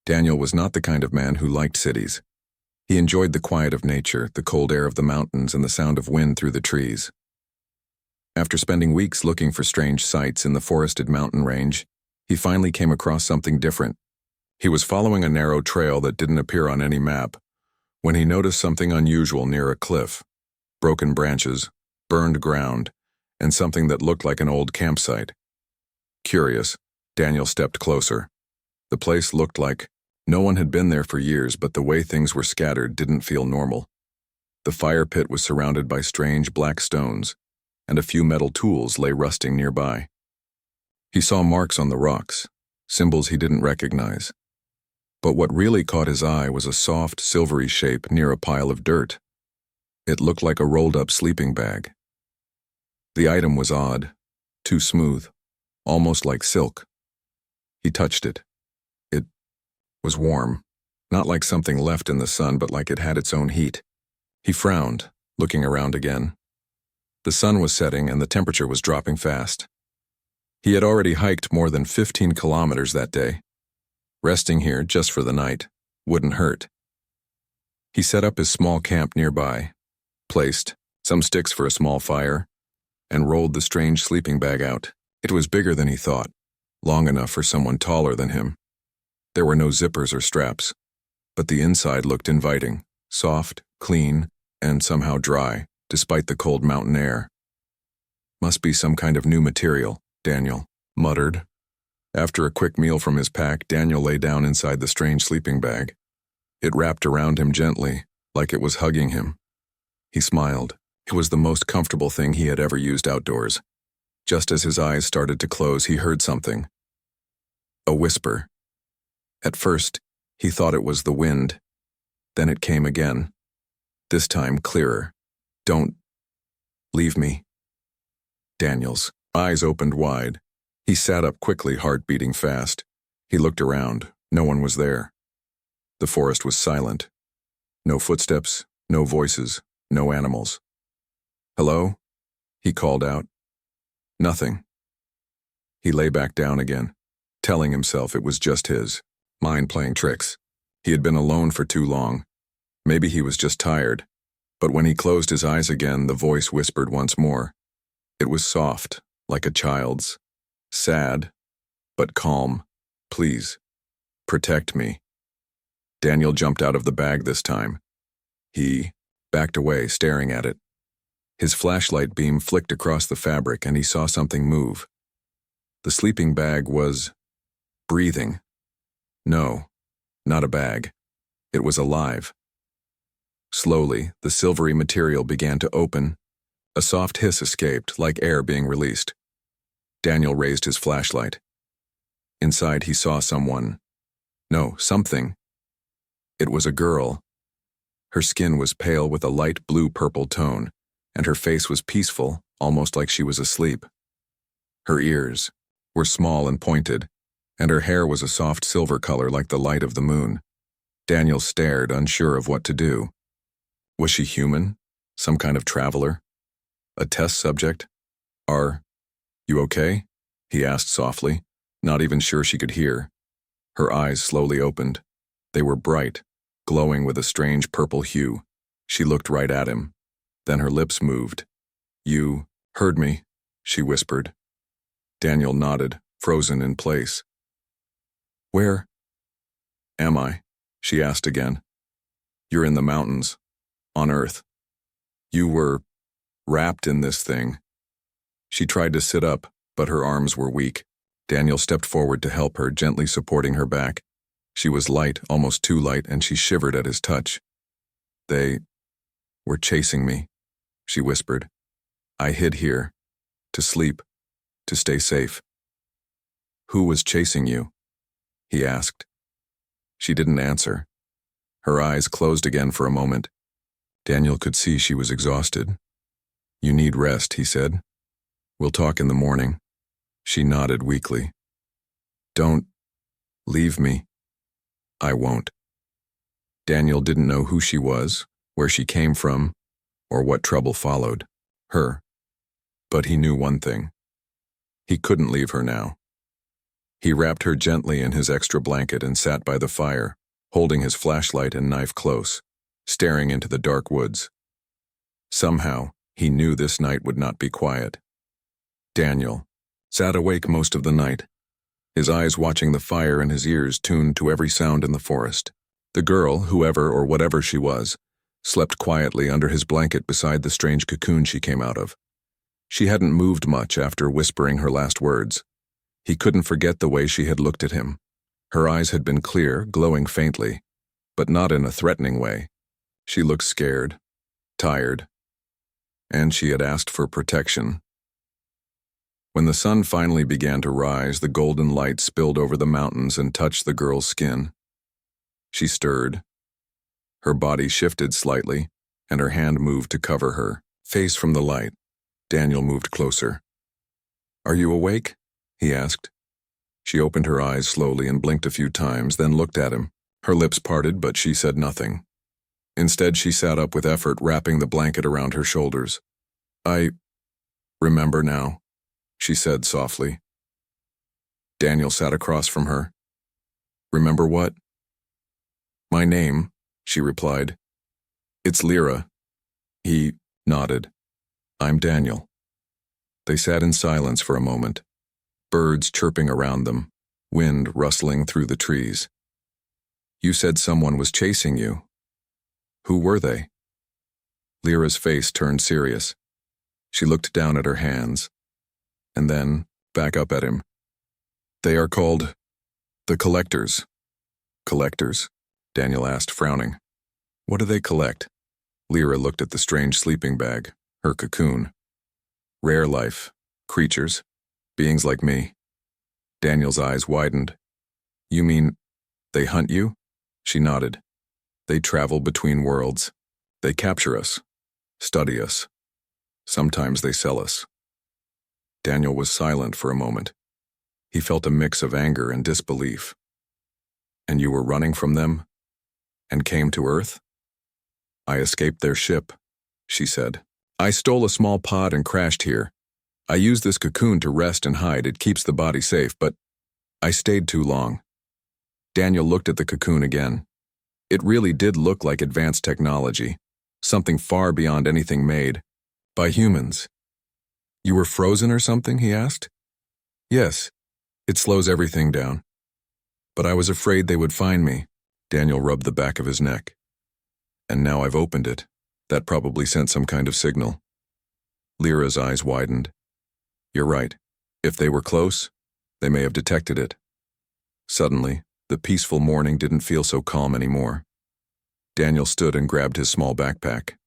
Daniel was not the kind of man who liked cities. He enjoyed the quiet of nature, the cold air of the mountains, and the sound of wind through the trees. After spending weeks looking for strange sights in the forested mountain range, he finally came across something different. He was following a narrow trail that didn't appear on any map when he noticed something unusual near a cliff. Broken branches, burned ground, and something that looked like an old campsite. Curious, Daniel stepped closer. The place looked like no one had been there for years, but the way things were scattered didn't feel normal. The fire pit was surrounded by strange black stones, and a few metal tools lay rusting nearby. He saw marks on the rocks, symbols he didn't recognize. But what really caught his eye was a soft, silvery shape near a pile of dirt. It looked like a rolled-up sleeping bag. The item was odd, too smooth, almost like silk. He touched it. It was warm, not like something left in the sun, but like it had its own heat. He frowned, looking around again. The sun was setting and the temperature was dropping fast. He had already hiked more than 15 kilometers that day. Resting here just for the night wouldn't hurt. He set up his small camp nearby, placed some sticks for a small fire, and rolled the strange sleeping bag out. It was bigger than he thought, long enough for someone taller than him. There were no zippers or straps, but the inside looked inviting, soft, clean, and somehow dry, despite the cold mountain air. Must be some kind of new material, Daniel muttered. After a quick meal from his pack, Daniel lay down inside the strange sleeping bag. It wrapped around him gently, like it was hugging him. He smiled. It was the most comfortable thing he had ever used outdoors. Just as his eyes started to close, he heard something. A whisper. At first, he thought it was the wind. Then it came again. This time clearer. Don't leave me. Daniel's eyes opened wide. He sat up quickly, heart beating fast. He looked around. No one was there. The forest was silent. No footsteps, no voices, no animals. "Hello?" he called out. Nothing. He lay back down again, telling himself it was just his mind playing tricks. He had been alone for too long. Maybe he was just tired. But when he closed his eyes again, the voice whispered once more. It was soft, like a child's. Sad, but calm. "Please, protect me." Daniel jumped out of the bag this time. He backed away, staring at it. His flashlight beam flicked across the fabric and he saw something move. The sleeping bag was breathing. No, not a bag. It was alive. Slowly, the silvery material began to open. A soft hiss escaped, like air being released. Daniel raised his flashlight. Inside, he saw someone. No, something. It was a girl. Her skin was pale with a light blue-purple tone, and her face was peaceful, almost like she was asleep. Her ears were small and pointed, and her hair was a soft silver color like the light of the moon. Daniel stared, unsure of what to do. Was she human? Some kind of traveler? A test subject? "Are you okay?" he asked softly, not even sure she could hear. Her eyes slowly opened. They were bright, glowing with a strange purple hue. She looked right at him. Then her lips moved. "You heard me," she whispered. Daniel nodded, frozen in place. "Where am I?" she asked again. "You're in the mountains, on Earth. You were wrapped in this thing." She tried to sit up, but her arms were weak. Daniel stepped forward to help her, gently supporting her back. She was light, almost too light, and she shivered at his touch. "They were chasing me," she whispered. "I hid here, to sleep, to stay safe." "Who was chasing you?" he asked. She didn't answer. Her eyes closed again for a moment. Daniel could see she was exhausted. "You need rest," he said. "We'll talk in the morning." She nodded weakly. "Don't leave me." "I won't." Daniel didn't know who she was, where she came from, or what trouble followed her. But he knew one thing. He couldn't leave her now. He wrapped her gently in his extra blanket and sat by the fire, holding his flashlight and knife close, staring into the dark woods. Somehow, he knew this night would not be quiet. Daniel sat awake most of the night, his eyes watching the fire and his ears tuned to every sound in the forest. The girl, whoever or whatever she was, slept quietly under his blanket beside the strange cocoon she came out of. She hadn't moved much after whispering her last words. He couldn't forget the way she had looked at him. Her eyes had been clear, glowing faintly, but not in a threatening way. She looked scared, tired, and she had asked for protection. When the sun finally began to rise, the golden light spilled over the mountains and touched the girl's skin. She stirred. Her body shifted slightly, and her hand moved to cover her face from the light. Daniel moved closer. "Are you awake?" he asked. She opened her eyes slowly and blinked a few times, then looked at him. Her lips parted, but she said nothing. Instead, she sat up with effort, wrapping the blanket around her shoulders. "I remember now," she said softly. Daniel sat across from her. "Remember what?" "My name," she replied. "It's Lyra." He nodded. "I'm Daniel." They sat in silence for a moment, birds chirping around them, wind rustling through the trees. "You said someone was chasing you. Who were they?" Lyra's face turned serious. She looked down at her hands, and then back up at him. "They are called the Collectors." "Collectors?" Daniel asked, frowning. "What do they collect?" Lyra looked at the strange sleeping bag, her cocoon. "Rare life, creatures, beings like me." Daniel's eyes widened. "You mean they hunt you?" She nodded. "They travel between worlds. They capture us, study us. Sometimes they sell us." Daniel was silent for a moment. He felt a mix of anger and disbelief. "And you were running from them? And came to Earth?" "I escaped their ship," she said. "I stole a small pod and crashed here. I use this cocoon to rest and hide. It keeps the body safe, but I stayed too long." Daniel looked at the cocoon again. It really did look like advanced technology, something far beyond anything made by humans. "You were frozen or something?" he asked. "Yes, it slows everything down. But I was afraid they would find me." Daniel rubbed the back of his neck. "And now I've opened it. That probably sent some kind of signal." Lyra's eyes widened. "You're right. If they were close, they may have detected it." Suddenly, the peaceful morning didn't feel so calm anymore. Daniel stood and grabbed his small backpack.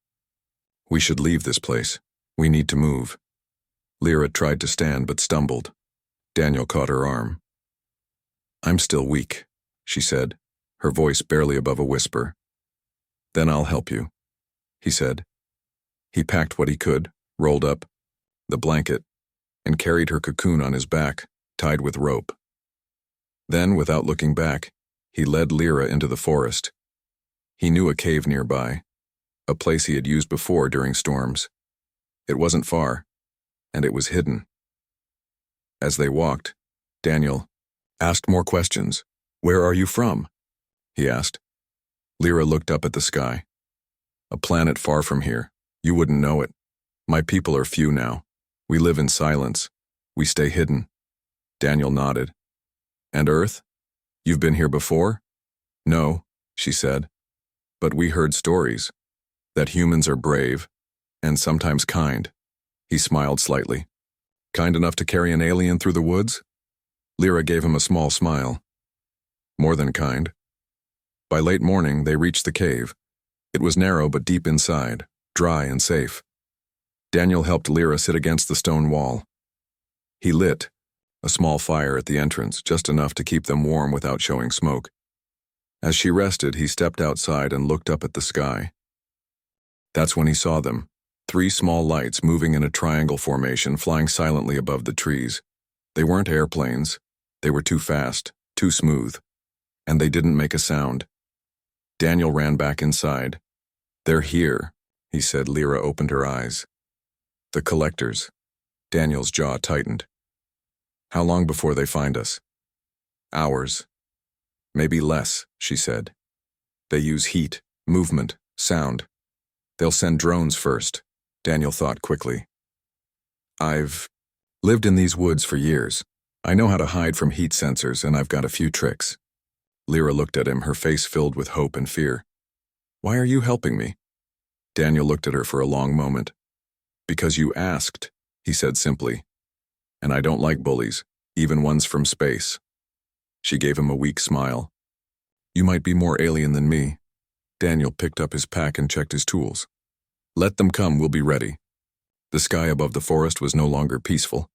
"We should leave this place. We need to move." Lyra tried to stand but stumbled. Daniel caught her arm. "I'm still weak," she said, her voice barely above a whisper. "Then I'll help you," he said. He packed what he could, rolled up the blanket, and carried her cocoon on his back, tied with rope. Then, without looking back, he led Lyra into the forest. He knew a cave nearby, a place he had used before during storms. It wasn't far, and it was hidden. As they walked, Daniel asked more questions. "Where are you from?" he asked. Lyra looked up at the sky. "A planet far from here. You wouldn't know it. My people are few now. We live in silence. We stay hidden." Daniel nodded. "And Earth? You've been here before?" "No," she said. "But we heard stories. That humans are brave, and sometimes kind." He smiled slightly. "Kind enough to carry an alien through the woods?" Lyra gave him a small smile. "More than kind." By late morning, they reached the cave. It was narrow but deep inside, dry and safe. Daniel helped Lyra sit against the stone wall. He lit a small fire at the entrance, just enough to keep them warm without showing smoke. As she rested, he stepped outside and looked up at the sky. That's when he saw them, 3 small lights moving in a triangle formation, flying silently above the trees. They weren't airplanes. They were too fast, too smooth, and they didn't make a sound. Daniel ran back inside. "They're here," he said. Lyra opened her eyes. "The Collectors." Daniel's jaw tightened. "How long before they find us?" Hours. Maybe less, she said. They use heat, movement, sound. They'll send drones first, Daniel thought quickly. I've lived in these woods for years. I know how to hide from heat sensors, and I've got a few tricks. Lyra looked at him, her face filled with hope and fear. Why are you helping me? Daniel looked at her for a long moment. Because you asked, he said simply. And I don't like bullies, even ones from space. She gave him a weak smile. You might be more alien than me. Daniel picked up his pack and checked his tools. Let them come, we'll be ready. The sky above the forest was no longer peaceful.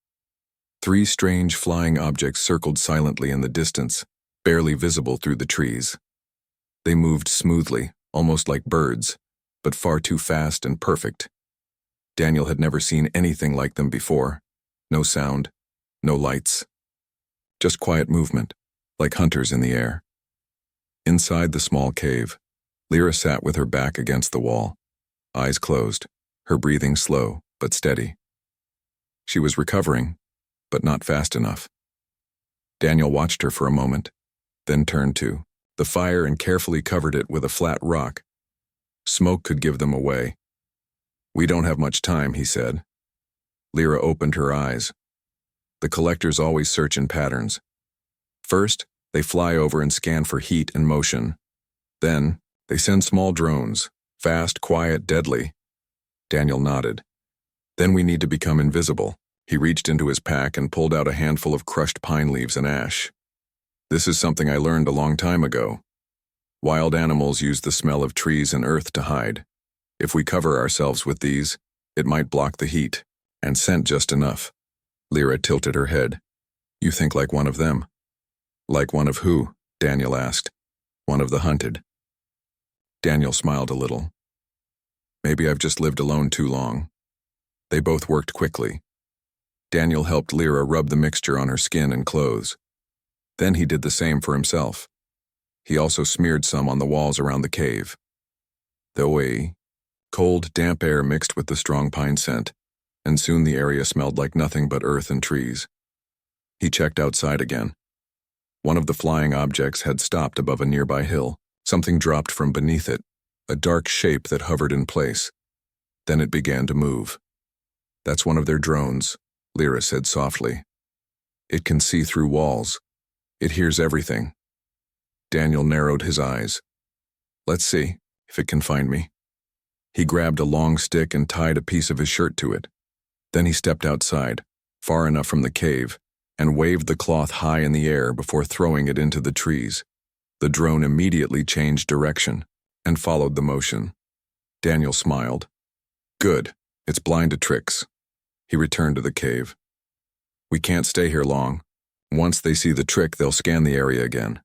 3 strange flying objects circled silently in the distance, barely visible through the trees. They moved smoothly, almost like birds, but far too fast and perfect. Daniel had never seen anything like them before. No sound, no lights. Just quiet movement, like hunters in the air. Inside the small cave, Lyra sat with her back against the wall, eyes closed, her breathing slow but steady. She was recovering, but not fast enough. Daniel watched her for a moment, then turned to the fire and carefully covered it with a flat rock. Smoke could give them away. We don't have much time, he said. Lyra opened her eyes. The collectors always search in patterns. First, they fly over and scan for heat and motion. Then, they send small drones, fast, quiet, deadly. Daniel nodded. Then we need to become invisible. He reached into his pack and pulled out a handful of crushed pine leaves and ash. This is something I learned a long time ago. Wild animals use the smell of trees and earth to hide. If we cover ourselves with these, it might block the heat, and scent just enough. Lyra tilted her head. You think like one of them. Like one of who? Daniel asked. One of the hunted. Daniel smiled a little. Maybe I've just lived alone too long. They both worked quickly. Daniel helped Lyra rub the mixture on her skin and clothes. Then he did the same for himself. He also smeared some on the walls around the cave. Cold, damp air mixed with the strong pine scent, and soon the area smelled like nothing but earth and trees. He checked outside again. One of the flying objects had stopped above a nearby hill. Something dropped from beneath it, a dark shape that hovered in place. Then it began to move. That's one of their drones, Lyra said softly. It can see through walls. It hears everything. Daniel narrowed his eyes. Let's see if it can find me. He grabbed a long stick and tied a piece of his shirt to it. Then he stepped outside, far enough from the cave, and waved the cloth high in the air before throwing it into the trees. The drone immediately changed direction and followed the motion. Daniel smiled. Good, it's blind to tricks. He returned to the cave. We can't stay here long. Once they see the trick, they'll scan the area again.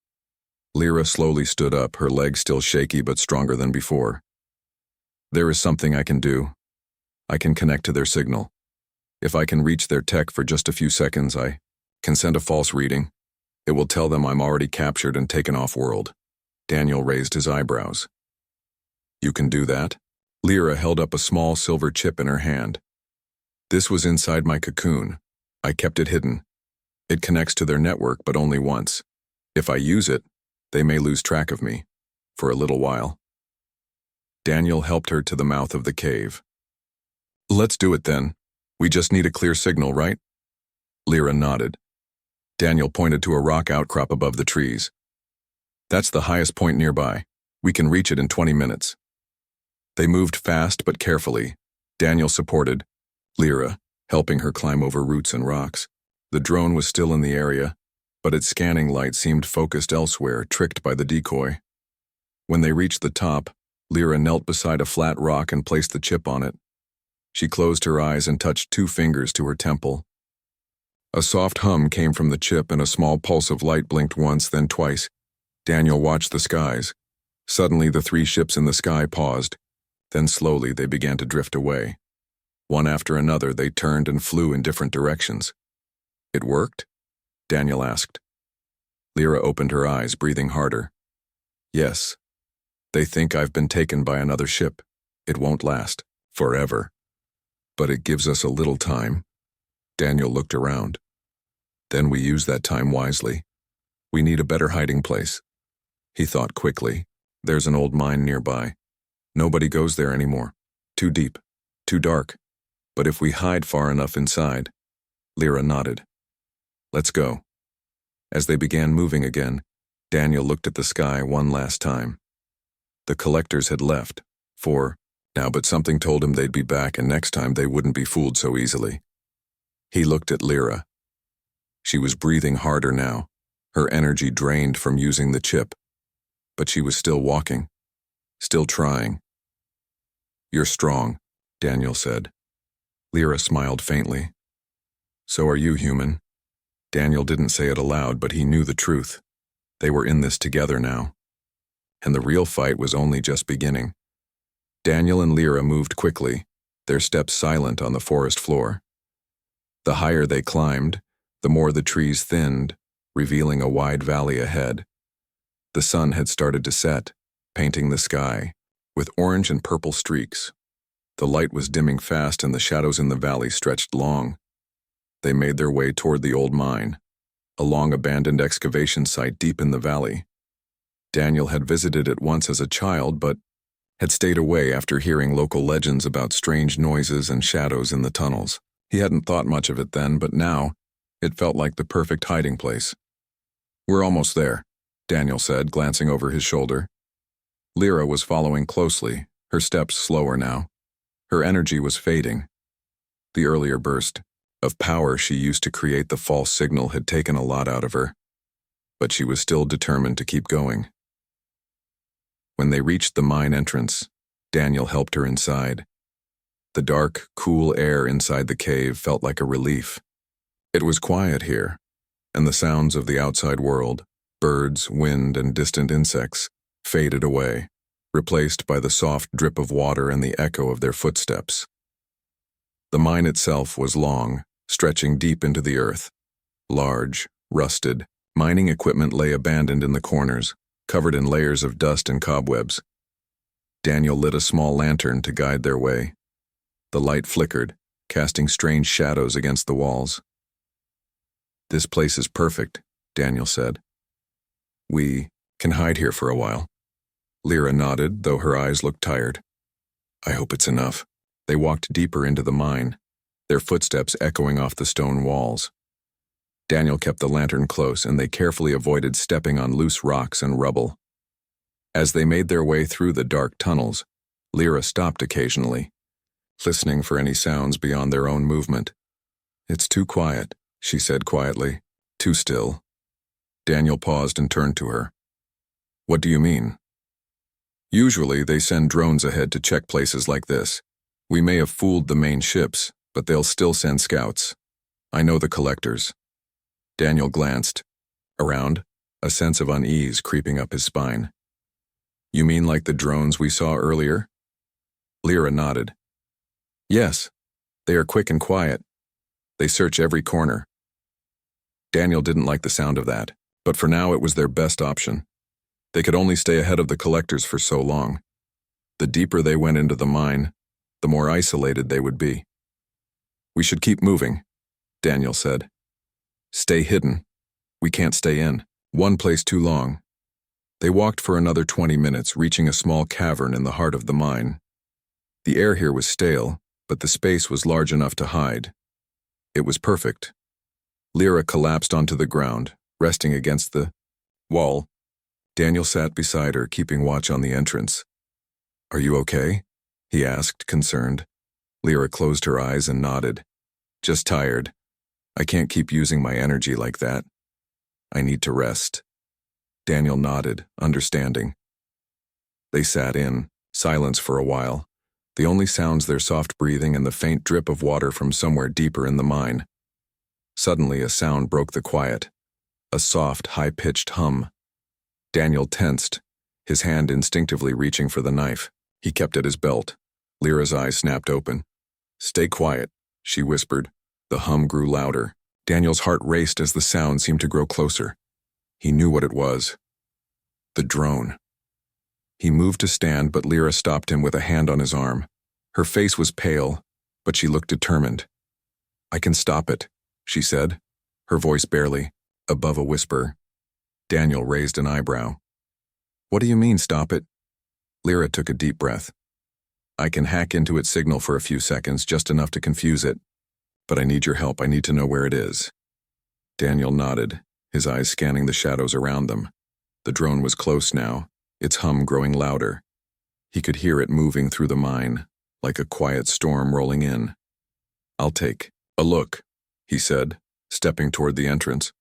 Lyra slowly stood up, her legs still shaky but stronger than before. There is something I can do. I can connect to their signal. If I can reach their tech for just a few seconds, I can send a false reading. It will tell them I'm already captured and taken off-world. Daniel raised his eyebrows. You can do that? Lyra held up a small silver chip in her hand. This was inside my cocoon. I kept it hidden. It connects to their network, but only once. If I use it, they may lose track of me. For a little while. Daniel helped her to the mouth of the cave. Let's do it then. We just need a clear signal, right? Lyra nodded. Daniel pointed to a rock outcrop above the trees. That's the highest point nearby. We can reach it in 20 minutes. They moved fast but carefully. Daniel supported Lyra, helping her climb over roots and rocks. The drone was still in the area, but its scanning light seemed focused elsewhere, tricked by the decoy. When they reached the top, Lyra knelt beside a flat rock and placed the chip on it. She closed her eyes and touched 2 fingers to her temple. A soft hum came from the chip and a small pulse of light blinked once, then twice. Daniel watched the skies. Suddenly the 3 ships in the sky paused. Then slowly they began to drift away. One after another they turned and flew in different directions. It worked? Daniel asked. Lyra opened her eyes, breathing harder. Yes. They think I've been taken by another ship. It won't last. Forever. But it gives us a little time. Daniel looked around. Then we use that time wisely. We need a better hiding place. He thought quickly. There's an old mine nearby. Nobody goes there anymore. Too deep. Too dark. But if we hide far enough inside. Lyra nodded. Let's go. As they began moving again, Daniel looked at the sky one last time. The collectors had left, but something told him they'd be back, and next time they wouldn't be fooled so easily. He looked at Lyra. She was breathing harder now, her energy drained from using the chip. But she was still walking, still trying. You're strong, Daniel said. Lyra smiled faintly. So are you, human. Daniel didn't say it aloud, but he knew the truth. They were in this together now. And the real fight was only just beginning. Daniel and Lyra moved quickly, their steps silent on the forest floor. The higher they climbed, the more the trees thinned, revealing a wide valley ahead. The sun had started to set, painting the sky, with orange and purple streaks. The light was dimming fast and the shadows in the valley stretched long. They made their way toward the old mine, a long abandoned excavation site deep in the valley. Daniel had visited it once as a child, but had stayed away after hearing local legends about strange noises and shadows in the tunnels. He hadn't thought much of it then, but now it felt like the perfect hiding place. We're almost there, Daniel said, glancing over his shoulder. Lyra was following closely, her steps slower now. Her energy was fading. The earlier burst of power she used to create the false signal had taken a lot out of her, but she was still determined to keep going. When they reached the mine entrance, Daniel helped her inside. The dark, cool air inside the cave felt like a relief. It was quiet here, and the sounds of the outside world, birds, wind, and distant insects, faded away, replaced by the soft drip of water and the echo of their footsteps. The mine itself was long, stretching deep into the earth. Large, rusted, mining equipment lay abandoned in the corners, covered in layers of dust and cobwebs. Daniel lit a small lantern to guide their way. The light flickered, casting strange shadows against the walls. This place is perfect, Daniel said. We can hide here for a while. Lyra nodded, though her eyes looked tired. I hope it's enough. They walked deeper into the mine, their footsteps echoing off the stone walls. Daniel kept the lantern close, and they carefully avoided stepping on loose rocks and rubble. As they made their way through the dark tunnels, Lyra stopped occasionally, listening for any sounds beyond their own movement. It's too quiet, she said quietly. Too still. Daniel paused and turned to her. What do you mean? Usually they send drones ahead to check places like this. We may have fooled the main ships, but they'll still send scouts. I know the collectors. Daniel glanced around, a sense of unease creeping up his spine. You mean like the drones we saw earlier? Lyra nodded. Yes, they are quick and quiet. They search every corner. Daniel didn't like the sound of that, but for now it was their best option. They could only stay ahead of the collectors for so long. The deeper they went into the mine, the more isolated they would be. We should keep moving, Daniel said. Stay hidden. We can't stay in. One place too long. They walked for another 20 minutes, reaching a small cavern in the heart of the mine. The air here was stale, but the space was large enough to hide. It was perfect. Lyra collapsed onto the ground, resting against the wall. Daniel sat beside her, keeping watch on the entrance. Are you okay? He asked, concerned. Lyra closed her eyes and nodded. Just tired. I can't keep using my energy like that. I need to rest. Daniel nodded, understanding. They sat in silence for a while, the only sounds their soft breathing and the faint drip of water from somewhere deeper in the mine. Suddenly a sound broke the quiet, a soft, high-pitched hum. Daniel tensed, his hand instinctively reaching for the knife. He kept at his belt. Lyra's eyes snapped open. Stay quiet, she whispered. The hum grew louder. Daniel's heart raced as the sound seemed to grow closer. He knew what it was. The drone. He moved to stand, but Lyra stopped him with a hand on his arm. Her face was pale, but she looked determined. I can stop it, she said, her voice barely above a whisper. Daniel raised an eyebrow. What do you mean, stop it? Lyra took a deep breath. I can hack into its signal for a few seconds, just enough to confuse it. But I need your help. I need to know where it is. Daniel nodded, his eyes scanning the shadows around them. The drone was close now, its hum growing louder. He could hear it moving through the mine, like a quiet storm rolling in. I'll take a look, he said, stepping toward the entrance.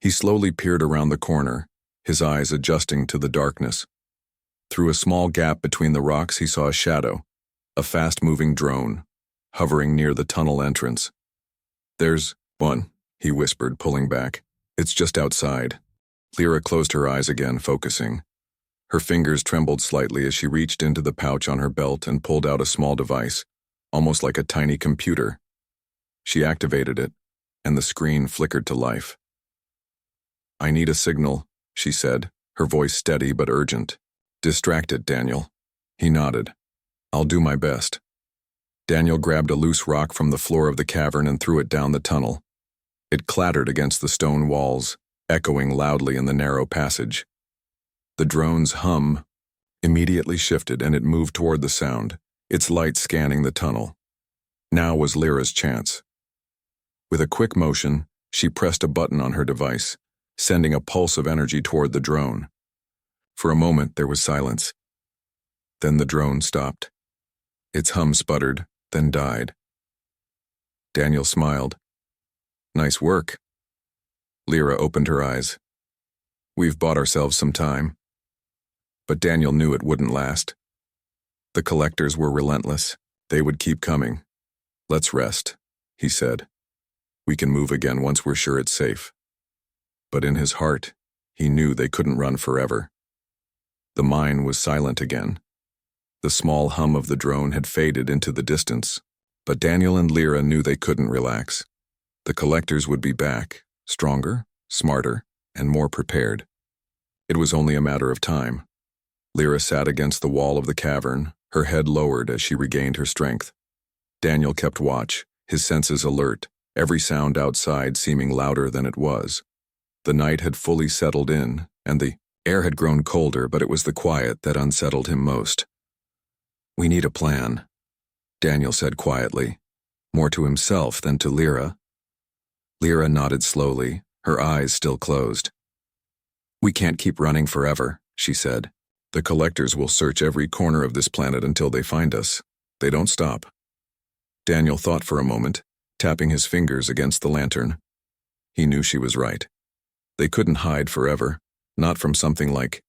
He slowly peered around the corner, his eyes adjusting to the darkness. Through a small gap between the rocks he saw a shadow, a fast-moving drone, hovering near the tunnel entrance. There's one, he whispered, pulling back. It's just outside. Lyra closed her eyes again, focusing. Her fingers trembled slightly as she reached into the pouch on her belt and pulled out a small device, almost like a tiny computer. She activated it, and the screen flickered to life. I need a signal, she said, her voice steady but urgent. Distract it, Daniel. He nodded. I'll do my best. Daniel grabbed a loose rock from the floor of the cavern and threw it down the tunnel. It clattered against the stone walls, echoing loudly in the narrow passage. The drone's hum immediately shifted and it moved toward the sound, its light scanning the tunnel. Now was Lyra's chance. With a quick motion, she pressed a button on her device, sending a pulse of energy toward the drone. For a moment, there was silence. Then the drone stopped. Its hum sputtered, then died. Daniel smiled. Nice work. Lyra opened her eyes. We've bought ourselves some time. But Daniel knew it wouldn't last. The collectors were relentless. They would keep coming. Let's rest, he said. We can move again once we're sure it's safe. But in his heart, he knew they couldn't run forever. The mine was silent again. The small hum of the drone had faded into the distance, but Daniel and Lyra knew they couldn't relax. The collectors would be back, stronger, smarter, and more prepared. It was only a matter of time. Lyra sat against the wall of the cavern, her head lowered as she regained her strength. Daniel kept watch, his senses alert, every sound outside seeming louder than it was. The night had fully settled in, and the air had grown colder, but it was the quiet that unsettled him most. We need a plan, Daniel said quietly, more to himself than to Lyra. Lyra nodded slowly, her eyes still closed. We can't keep running forever, she said. The collectors will search every corner of this planet until they find us. They don't stop. Daniel thought for a moment, tapping his fingers against the lantern. He knew she was right. They couldn't hide forever, not from something like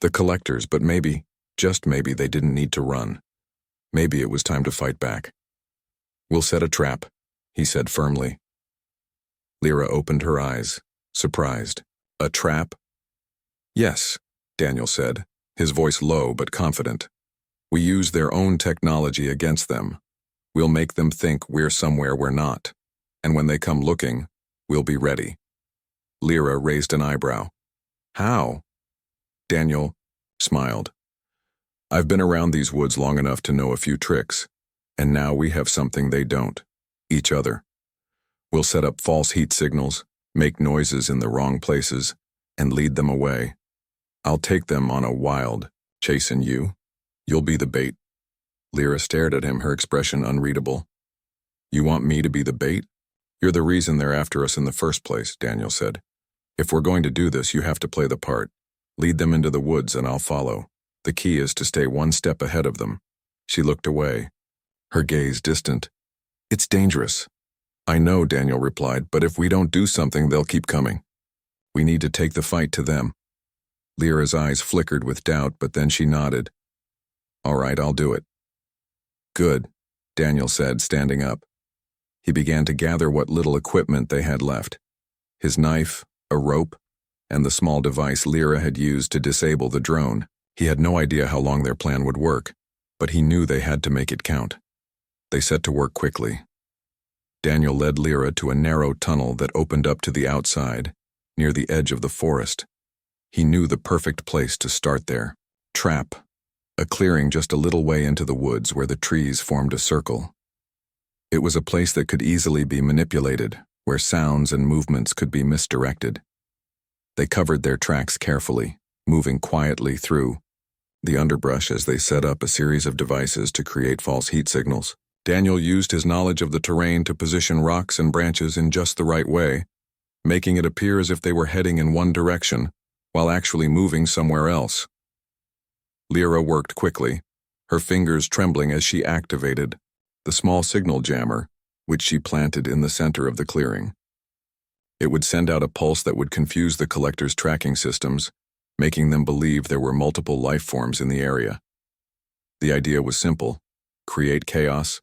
the collectors, but maybe, just maybe, they didn't need to run. Maybe it was time to fight back. We'll set a trap, he said firmly. Lyra opened her eyes, surprised. A trap? Yes, Daniel said, his voice low but confident. We use their own technology against them. We'll make them think we're somewhere we're not. And when they come looking, we'll be ready. Lyra raised an eyebrow. How? Daniel smiled. I've been around these woods long enough to know a few tricks, and now we have something they don't, each other. We'll set up false heat signals, make noises in the wrong places, and lead them away. I'll take them on a wild chase, and you'll be the bait. Lyra stared at him, her expression unreadable. You want me to be the bait? You're the reason they're after us in the first place, Daniel said. If we're going to do this, you have to play the part. Lead them into the woods and I'll follow. The key is to stay one step ahead of them. She looked away, her gaze distant. It's dangerous. I know, Daniel replied, but if we don't do something, they'll keep coming. We need to take the fight to them. Lyra's eyes flickered with doubt, but then she nodded. All right, I'll do it. Good, Daniel said, standing up. He began to gather what little equipment they had left. His knife, a rope, and the small device Lyra had used to disable the drone. He had no idea how long their plan would work, but he knew they had to make it count. They set to work quickly. Daniel led Lyra to a narrow tunnel that opened up to the outside, near the edge of the forest. He knew the perfect place to start there. Trap, a clearing just a little way into the woods where the trees formed a circle. It was a place that could easily be manipulated, where sounds and movements could be misdirected. They covered their tracks carefully, moving quietly through the underbrush as they set up a series of devices to create false heat signals. Daniel used his knowledge of the terrain to position rocks and branches in just the right way, making it appear as if they were heading in one direction, while actually moving somewhere else. Lyra worked quickly, her fingers trembling as she activated the small signal jammer, which she planted in the center of the clearing. It would send out a pulse that would confuse the collector's tracking systems, making them believe there were multiple life forms in the area. The idea was simple: create chaos,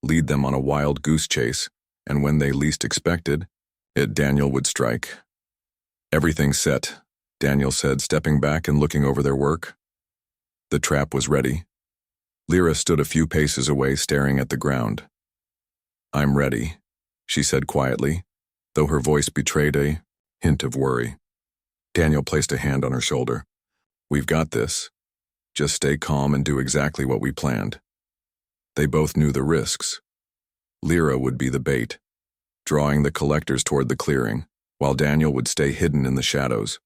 lead them on a wild goose chase, and when they least expected it, Daniel would strike. "Everything's set," Daniel said, stepping back and looking over their work. The trap was ready. Lyra stood a few paces away, staring at the ground. "I'm ready," she said quietly, though her voice betrayed a hint of worry. Daniel placed a hand on her shoulder. "We've got this. Just stay calm and do exactly what we planned." They both knew the risks. Lyra would be the bait, drawing the collectors toward the clearing, while Daniel would stay hidden in the shadows,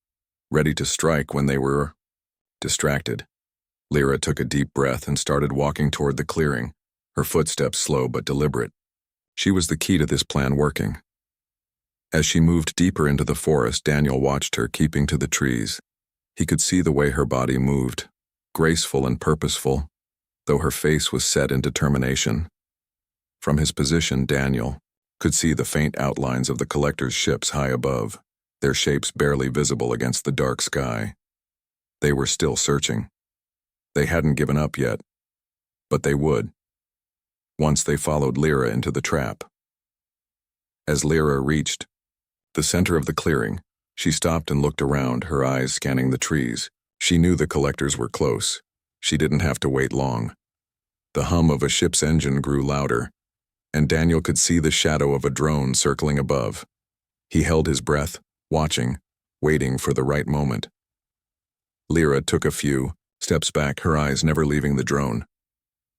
ready to strike when they were distracted. Lyra took a deep breath and started walking toward the clearing, her footsteps slow but deliberate. She was the key to this plan working. As she moved deeper into the forest, Daniel watched her, keeping to the trees. He could see the way her body moved, graceful and purposeful, though her face was set in determination. From his position, Daniel could see the faint outlines of the collector's ships high above, their shapes barely visible against the dark sky. They were still searching. They hadn't given up yet, but they would, once they followed Lyra into the trap. As Lyra reached the center of the clearing, she stopped and looked around, her eyes scanning the trees. She knew the collectors were close. She didn't have to wait long. The hum of a ship's engine grew louder, and Daniel could see the shadow of a drone circling above. He held his breath, watching, waiting for the right moment. Lyra took a few steps back, her eyes never leaving the drone.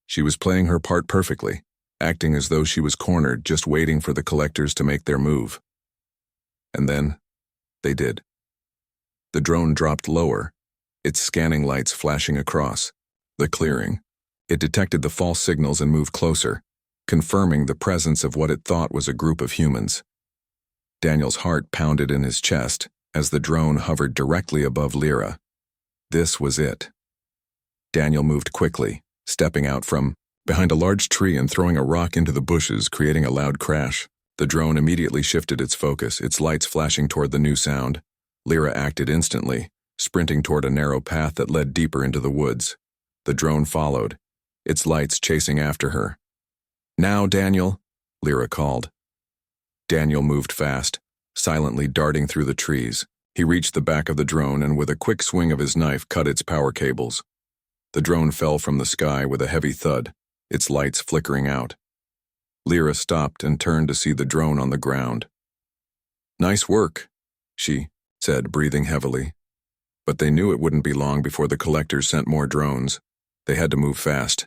She was playing her part perfectly, acting as though she was cornered, just waiting for the collectors to make their move. And then, they did. The drone dropped lower, its scanning lights flashing across the clearing. It detected the false signals and moved closer, confirming the presence of what it thought was a group of humans. Daniel's heart pounded in his chest as the drone hovered directly above Lyra. This was it. Daniel moved quickly, stepping out from behind a large tree and throwing a rock into the bushes, creating a loud crash. The drone immediately shifted its focus, its lights flashing toward the new sound. Lyra acted instantly, sprinting toward a narrow path that led deeper into the woods. The drone followed, its lights chasing after her. "Now, Daniel," Lyra called. Daniel moved fast, silently darting through the trees. He reached the back of the drone and with a quick swing of his knife cut its power cables. The drone fell from the sky with a heavy thud, its lights flickering out. Lyra stopped and turned to see the drone on the ground. "Nice work," she said, breathing heavily. But they knew it wouldn't be long before the collectors sent more drones. They had to move fast.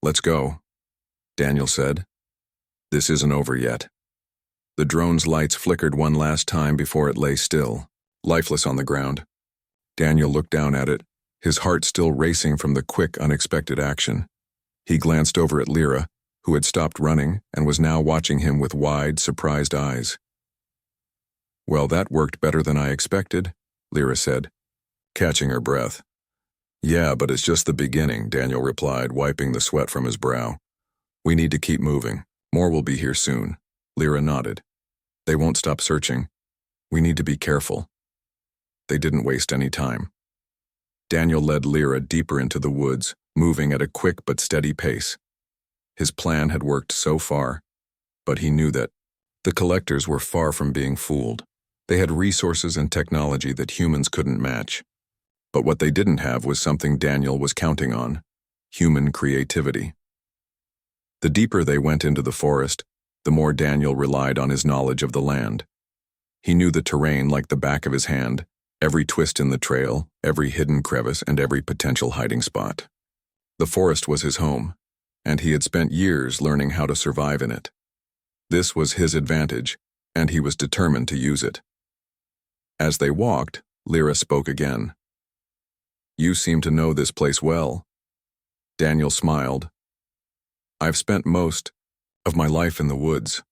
"Let's go," Daniel said. "This isn't over yet." The drone's lights flickered one last time before it lay still, lifeless on the ground. Daniel looked down at it, his heart still racing from the quick, unexpected action. He glanced over at Lyra, who had stopped running and was now watching him with wide, surprised eyes. "Well, that worked better than I expected," Lyra said, catching her breath. "Yeah, but it's just the beginning," Daniel replied, wiping the sweat from his brow. "We need to keep moving. More will be here soon." Lyra nodded. "They won't stop searching. We need to be careful." They didn't waste any time. Daniel led Lyra deeper into the woods, moving at a quick but steady pace. His plan had worked so far, but he knew that the collectors were far from being fooled. They had resources and technology that humans couldn't match. But what they didn't have was something Daniel was counting on: human creativity. The deeper they went into the forest, the more Daniel relied on his knowledge of the land. He knew the terrain like the back of his hand, every twist in the trail, every hidden crevice, and every potential hiding spot. The forest was his home, and he had spent years learning how to survive in it. This was his advantage, and he was determined to use it. As they walked, Lyra spoke again. "You seem to know this place well." Daniel smiled. "I've spent most of my life in the woods.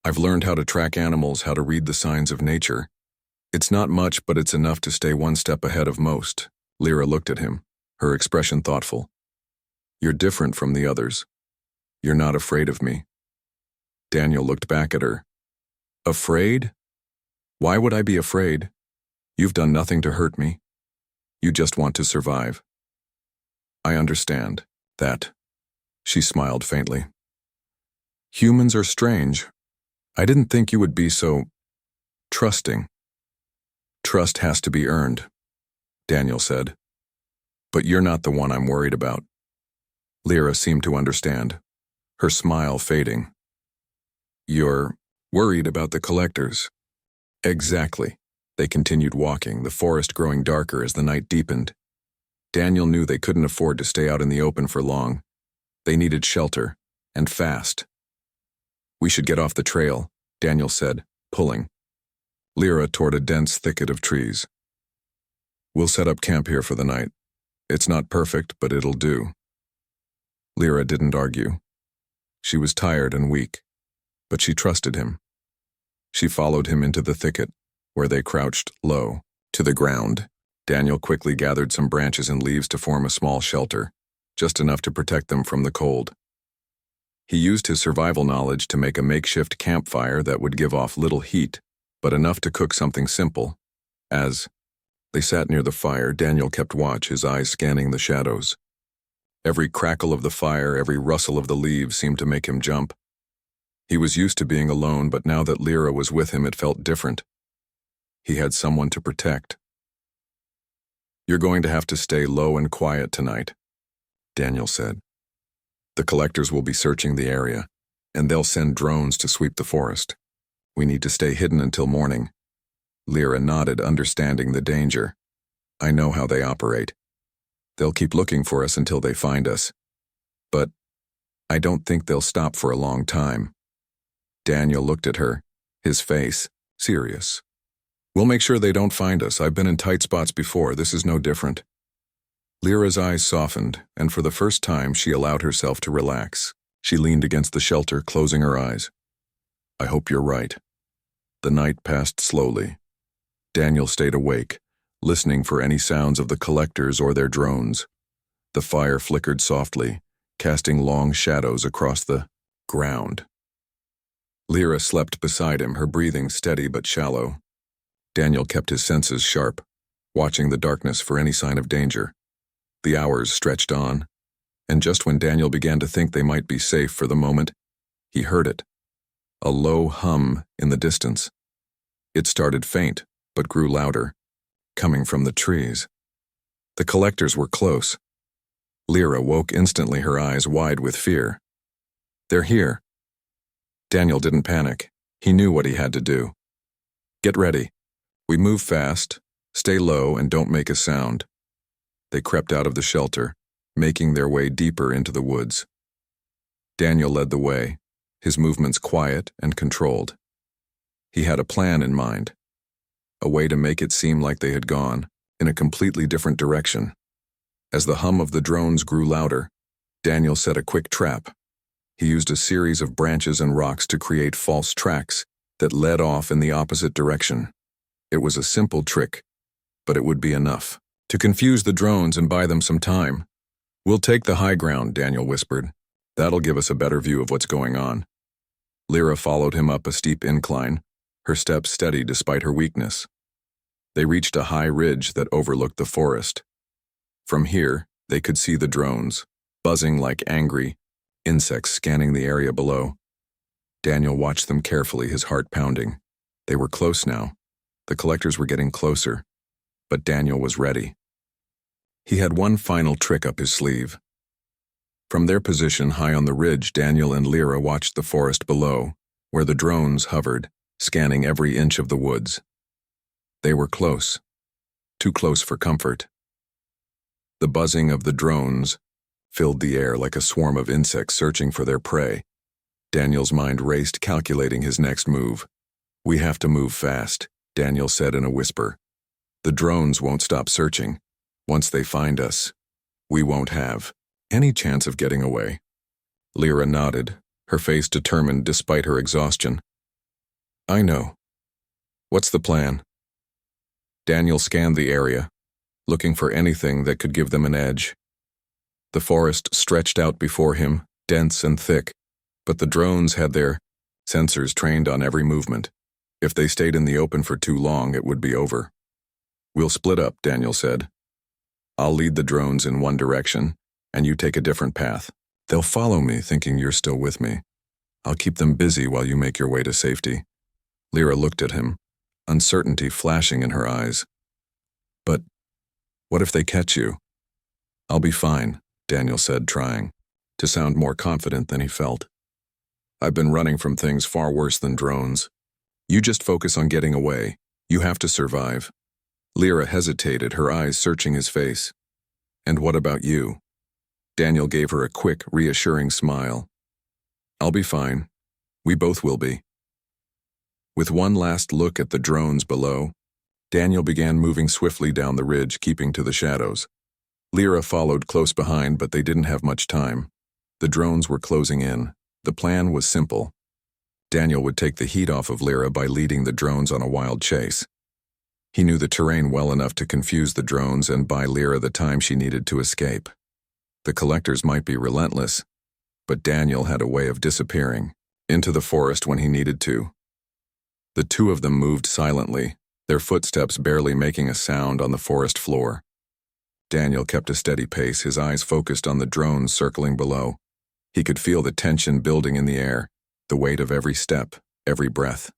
I've learned how to track animals, how to read the signs of nature. It's not much, but it's enough to stay one step ahead of most." Lyra looked at him, her expression thoughtful. "You're different from the others. You're not afraid of me." Daniel looked back at her. "Afraid? Why would I be afraid? You've done nothing to hurt me. You just want to survive." "I understand that." She smiled faintly. "Humans are strange. I didn't think you would be so trusting." "Trust has to be earned," Daniel said. "But you're not the one I'm worried about." Lyra seemed to understand, her smile fading. "You're worried about the collectors." "Exactly." They continued walking, the forest growing darker as the night deepened. Daniel knew they couldn't afford to stay out in the open for long. They needed shelter, and fast. "We should get off the trail," Daniel said, pulling. Lyra toward a dense thicket of trees. "We'll set up camp here for the night. It's not perfect, but it'll do." Lyra didn't argue. She was tired and weak, but she trusted him. She followed him into the thicket, where they crouched low, to the ground. Daniel quickly gathered some branches and leaves to form a small shelter, just enough to protect them from the cold. He used his survival knowledge to make a makeshift campfire that would give off little heat, but enough to cook something simple. As they sat near the fire, Daniel kept watch, his eyes scanning the shadows. Every crackle of the fire, every rustle of the leaves seemed to make him jump. He was used to being alone, but now that Lyra was with him, it felt different. He had someone to protect. "You're going to have to stay low and quiet tonight," Daniel said. "The collectors will be searching the area, and they'll send drones to sweep the forest. We need to stay hidden until morning." Lyra nodded, understanding the danger. "I know how they operate. They'll keep looking for us until they find us. But I don't think they'll stop for a long time." Daniel looked at her, his face serious. "We'll make sure they don't find us. I've been in tight spots before. This is no different." Lyra's eyes softened, and for the first time she allowed herself to relax. She leaned against the shelter, closing her eyes. "I hope you're right." The night passed slowly. Daniel stayed awake, listening for any sounds of the collectors or their drones. The fire flickered softly, casting long shadows across the ground. Lyra slept beside him, her breathing steady but shallow. Daniel kept his senses sharp, watching the darkness for any sign of danger. The hours stretched on, and just when Daniel began to think they might be safe for the moment, he heard it. A low hum in the distance. It started faint, but grew louder, coming from the trees. The collectors were close. Lyra woke instantly, her eyes wide with fear. "They're here." Daniel didn't panic. He knew what he had to do. "Get ready. We move fast, stay low, and don't make a sound." They crept out of the shelter, making their way deeper into the woods. Daniel led the way, his movements quiet and controlled. He had a plan in mind, a way to make it seem like they had gone in a completely different direction. As the hum of the drones grew louder, Daniel set a quick trap. He used a series of branches and rocks to create false tracks that led off in the opposite direction. It was a simple trick, but it would be enough to confuse the drones and buy them some time. "We'll take the high ground," Daniel whispered. "That'll give us a better view of what's going on." Lyra followed him up a steep incline, her steps steady despite her weakness. They reached a high ridge that overlooked the forest. From here, they could see the drones, buzzing like angry insects scanning the area below. Daniel watched them carefully, his heart pounding. They were close now. The collectors were getting closer, but Daniel was ready. He had one final trick up his sleeve. From their position high on the ridge, Daniel and Lyra watched the forest below, where the drones hovered, scanning every inch of the woods. They were close, too close for comfort. The buzzing of the drones filled the air like a swarm of insects searching for their prey. Daniel's mind raced, calculating his next move. "We have to move fast. Daniel said in a whisper. "The drones won't stop searching. Once they find us, we won't have any chance of getting away." Lyra nodded, her face determined despite her exhaustion. "I know. What's the plan?" Daniel scanned the area, looking for anything that could give them an edge. The forest stretched out before him, dense and thick, but the drones had their sensors trained on every movement. If they stayed in the open for too long, it would be over. "We'll split up," Daniel said. "I'll lead the drones in one direction, and you take a different path. They'll follow me, thinking you're still with me. I'll keep them busy while you make your way to safety." Lyra looked at him, uncertainty flashing in her eyes. "But what if they catch you?" "I'll be fine," Daniel said, trying to sound more confident than he felt. "I've been running from things far worse than drones. You just focus on getting away. You have to survive." Lyra hesitated, her eyes searching his face. "And what about you?" Daniel gave her a quick, reassuring smile. "I'll be fine. We both will be." With one last look at the drones below, Daniel began moving swiftly down the ridge, keeping to the shadows. Lyra followed close behind, but they didn't have much time. The drones were closing in. The plan was simple. Daniel would take the heat off of Lyra by leading the drones on a wild chase. He knew the terrain well enough to confuse the drones and buy Lyra the time she needed to escape. The collectors might be relentless, but Daniel had a way of disappearing into the forest when he needed to. The two of them moved silently, their footsteps barely making a sound on the forest floor. Daniel kept a steady pace, his eyes focused on the drones circling below. He could feel the tension building in the air, the weight of every step, every breath.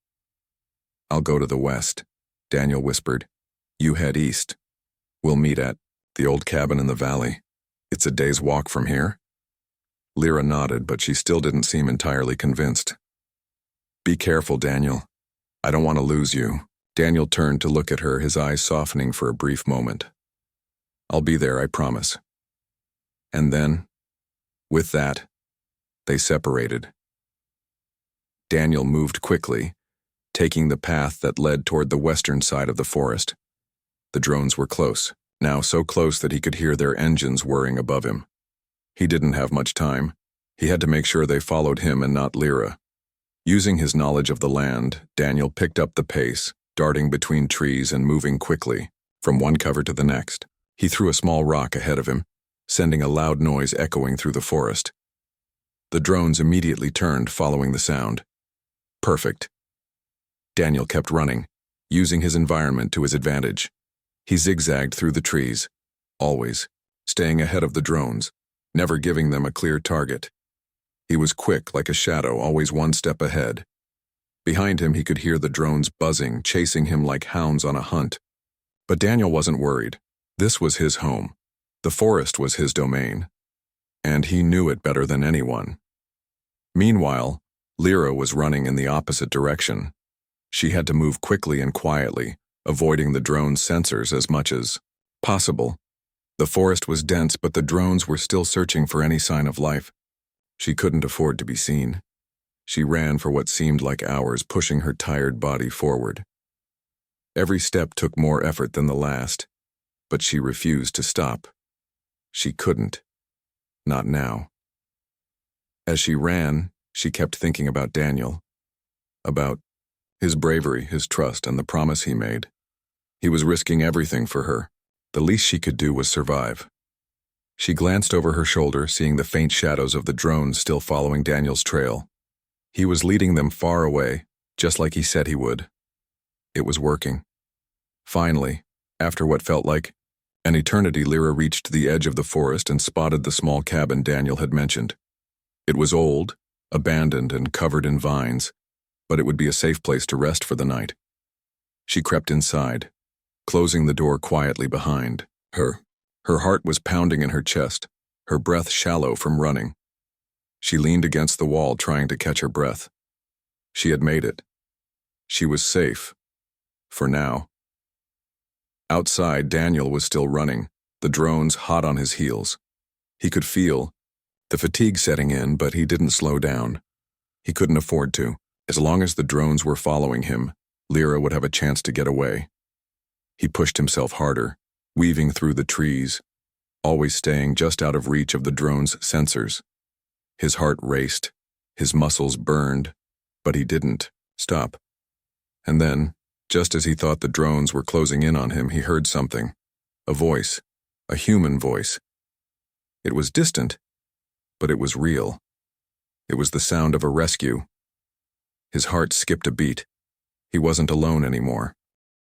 "I'll go to the west," Daniel whispered. "You head east. We'll meet at the old cabin in the valley. It's a day's walk from here." Lyra nodded, but she still didn't seem entirely convinced. "Be careful, Daniel. I don't want to lose you." Daniel turned to look at her, his eyes softening for a brief moment. "I'll be there, I promise." And then, with that, they separated. Daniel moved quickly, taking the path that led toward the western side of the forest. The drones were close, now so close that he could hear their engines whirring above him. He didn't have much time. He had to make sure they followed him and not Lyra. Using his knowledge of the land, Daniel picked up the pace, darting between trees and moving quickly, from one cover to the next. He threw a small rock ahead of him, sending a loud noise echoing through the forest. The drones immediately turned, following the sound. Perfect. Daniel kept running, using his environment to his advantage. He zigzagged through the trees, always staying ahead of the drones, never giving them a clear target. He was quick like a shadow, always one step ahead. Behind him, he could hear the drones buzzing, chasing him like hounds on a hunt. But Daniel wasn't worried. This was his home. The forest was his domain. And he knew it better than anyone. Meanwhile, Lyra was running in the opposite direction. She had to move quickly and quietly, avoiding the drone's sensors as much as possible. The forest was dense, but the drones were still searching for any sign of life. She couldn't afford to be seen. She ran for what seemed like hours, pushing her tired body forward. Every step took more effort than the last, but she refused to stop. She couldn't. Not now. As she ran, she kept thinking about Daniel, about his bravery, his trust, and the promise he made. He was risking everything for her. The least she could do was survive. She glanced over her shoulder, seeing the faint shadows of the drones still following Daniel's trail. He was leading them far away, just like he said he would. It was working. Finally, after what felt like an eternity, Lyra reached the edge of the forest and spotted the small cabin Daniel had mentioned. It was old, abandoned, and covered in vines, but it would be a safe place to rest for the night. She crept inside, closing the door quietly behind her. Her heart was pounding in her chest, her breath shallow from running. She leaned against the wall, trying to catch her breath. She had made it. She was safe. For now. Outside, Daniel was still running, the drones hot on his heels. He could feel the fatigue setting in, but he didn't slow down. He couldn't afford to. As long as the drones were following him, Lyra would have a chance to get away. He pushed himself harder, weaving through the trees, always staying just out of reach of the drone's sensors. His heart raced, his muscles burned, but he didn't stop. And then, just as he thought the drones were closing in on him, he heard something. A voice, a human voice. It was distant, but it was real. It was the sound of a rescue. His heart skipped a beat. He wasn't alone anymore.